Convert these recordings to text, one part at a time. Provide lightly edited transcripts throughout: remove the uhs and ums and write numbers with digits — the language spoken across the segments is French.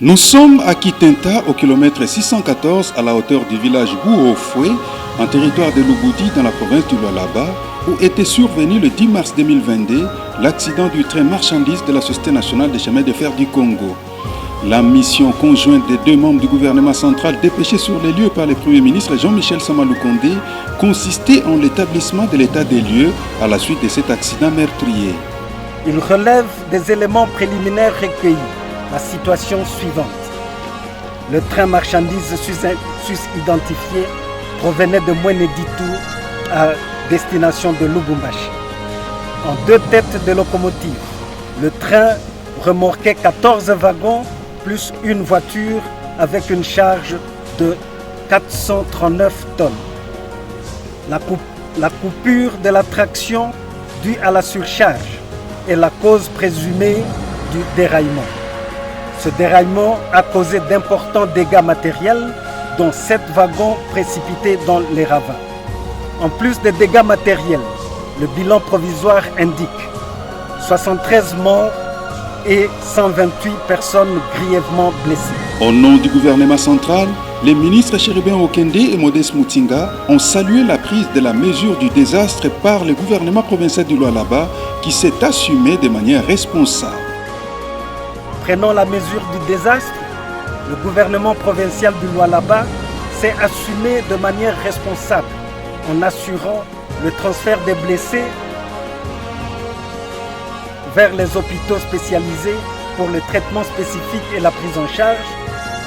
Nous sommes à Kitenta, au kilomètre 614, à la hauteur du village Bouofoué, en territoire de Lubudi, dans la province du Lualaba, où était survenu le 10 mars 2022 l'accident du train marchandise de la Société nationale des chemins de fer du Congo. La mission conjointe des deux membres du gouvernement central dépêchés sur les lieux par le Premier ministre Jean-Michel Samaloukonde consistait en l'établissement de l'état des lieux à la suite de cet accident meurtrier. Il relève des éléments préliminaires recueillis. La situation suivante. Le train marchandise sus-identifié provenait de Mweneditu à destination de Lubumbashi. En deux têtes de locomotive, le train remorquait 14 wagons plus une voiture avec une charge de 439 tonnes. La coupure de la traction due à la surcharge est la cause présumée du déraillement. Ce déraillement a causé d'importants dégâts matériels, dont 7 wagons précipités dans les ravins. En plus des dégâts matériels, le bilan provisoire indique 73 morts et 128 personnes grièvement blessées. Au nom du gouvernement central, les ministres Chérubin Okende et Modeste Mutinga ont salué la prise de la mesure du désastre par le gouvernement provincial du Lualaba qui s'est assumé de manière responsable. Prenant la mesure du désastre, le gouvernement provincial du Lualaba s'est assumé de manière responsable en assurant le transfert des blessés vers les hôpitaux spécialisés pour le traitement spécifique et la prise en charge.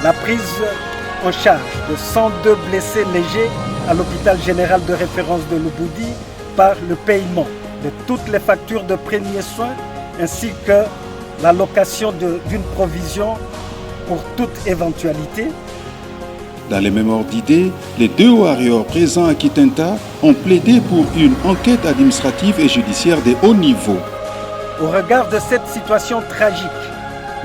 La prise en charge de 102 blessés légers à l'hôpital général de référence de Lubudi par le paiement de toutes les factures de premiers soins ainsi que l'allocation d'une provision pour toute éventualité. Dans les mêmes ordres d'idées, les deux warriors présents à Kitenta ont plaidé pour une enquête administrative et judiciaire de haut niveau. Au regard de cette situation tragique,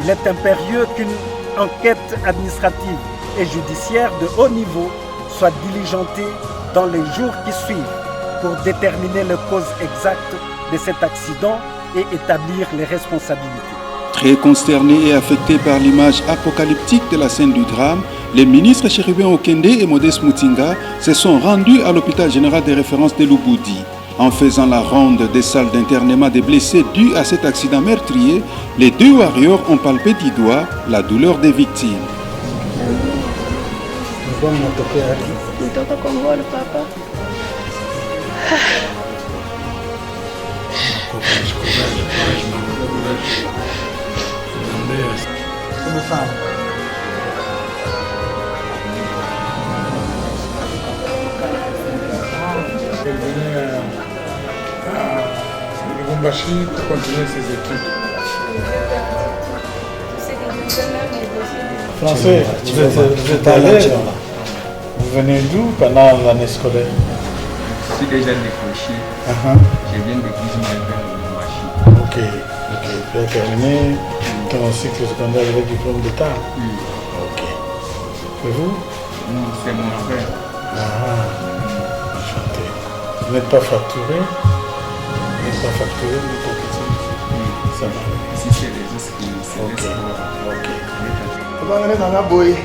il est impérieux qu'une enquête administrative et judiciaire de haut niveau soit diligentée dans les jours qui suivent pour déterminer les causes exactes de cet accident et établir les responsabilités. Très consternés et affectés par l'image apocalyptique de la scène du drame, les ministres Chérubin Okende et Modeste Mutinga se sont rendus à l'hôpital général de référence de Lubudi. En faisant la ronde des salles d'internement des blessés dus à cet accident meurtrier, les deux warriors ont palpé du doigt la douleur des victimes. Lubumbashi pour continuer ses études. Français, vous êtes à l'aise. Vous venez d'où pendant l'année scolaire? Je suis déjà décroché. Je viens de Lubumbashi. Ok. Tu as terminé ton cycle secondaire avec diplôme d'État? Oui. Ok. Et vous? Non, c'est mon frère. Enchanté. Vous n'êtes pas facturé? Vous n'êtes pas facturé, vous êtes petit? Oui. Ça va. Si c'est les autres qui Ok. Comment on est dans la boue? Hey!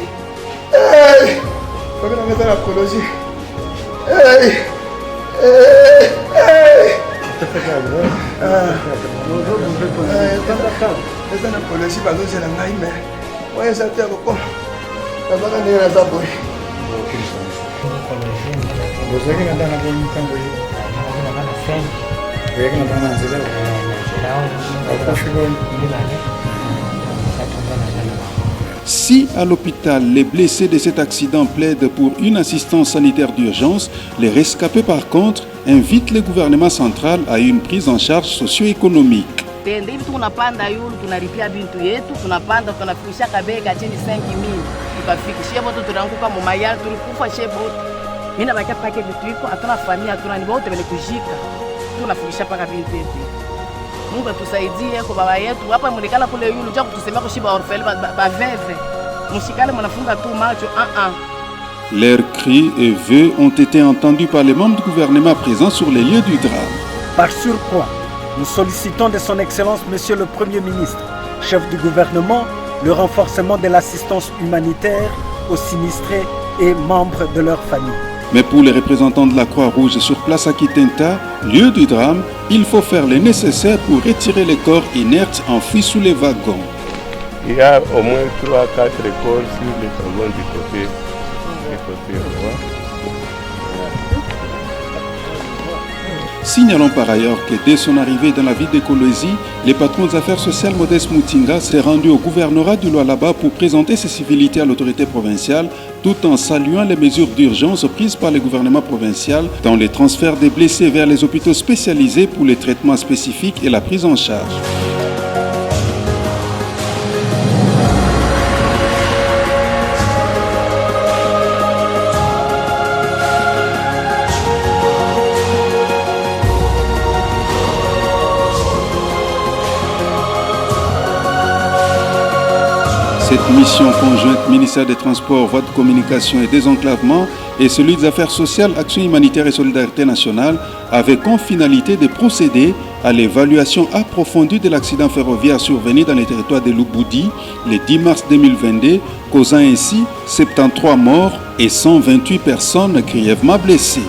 Comment on est dans la cologie? Hey! Si à l'hôpital, les blessés de cet accident plaident pour une assistance sanitaire d'urgence, les rescapés par contre invitent le gouvernement central à une prise en charge socio-économique. Hivi tunapanda yulu tunalipia bintu yetu, tunapanda tunafikisha kabega chini 5,000 tukafikishia bote tunaanguka mu mayari tulikufa shebo. Mina bakia pake vitu iko hatuna familia hatuna ni bote bale kujika. Tunafikisha paka bintu yetu. Mungu atusaidie kwa baba yetu hapa mulikala kule yulu cha kutusemea kushiba orfeli ba veve. Mushikale mnafunga tu macho Leurs cris et vœux ont été entendus par les membres du gouvernement présents sur les lieux du drame. Par surcroît, nous sollicitons de son Excellence Monsieur le Premier ministre, chef du gouvernement, le renforcement de l'assistance humanitaire aux sinistrés et membres de leur famille. Mais pour les représentants de la Croix-Rouge sur place à Kitenta, lieu du drame, il faut faire le nécessaire pour retirer les corps inertes enfouis sous les wagons. Il y a au moins 3-4 corps sur les wagons du côté droit. Signalons par ailleurs que dès son arrivée dans la ville de Kolwezi, le patron des affaires sociales Modeste Moutinga s'est rendu au gouvernorat du Lualaba pour présenter ses civilités à l'autorité provinciale tout en saluant les mesures d'urgence prises par le gouvernement provincial dans les transferts des blessés vers les hôpitaux spécialisés pour les traitements spécifiques et la prise en charge. Cette mission conjointe ministère des Transports, Voies de communication et désenclavement et celui des Affaires sociales, Action humanitaire et solidarité nationale avait comme finalité de procéder à l'évaluation approfondie de l'accident ferroviaire survenu dans les territoires de Lubudi le 10 mars 2022, causant ainsi 73 morts et 128 personnes grièvement blessées.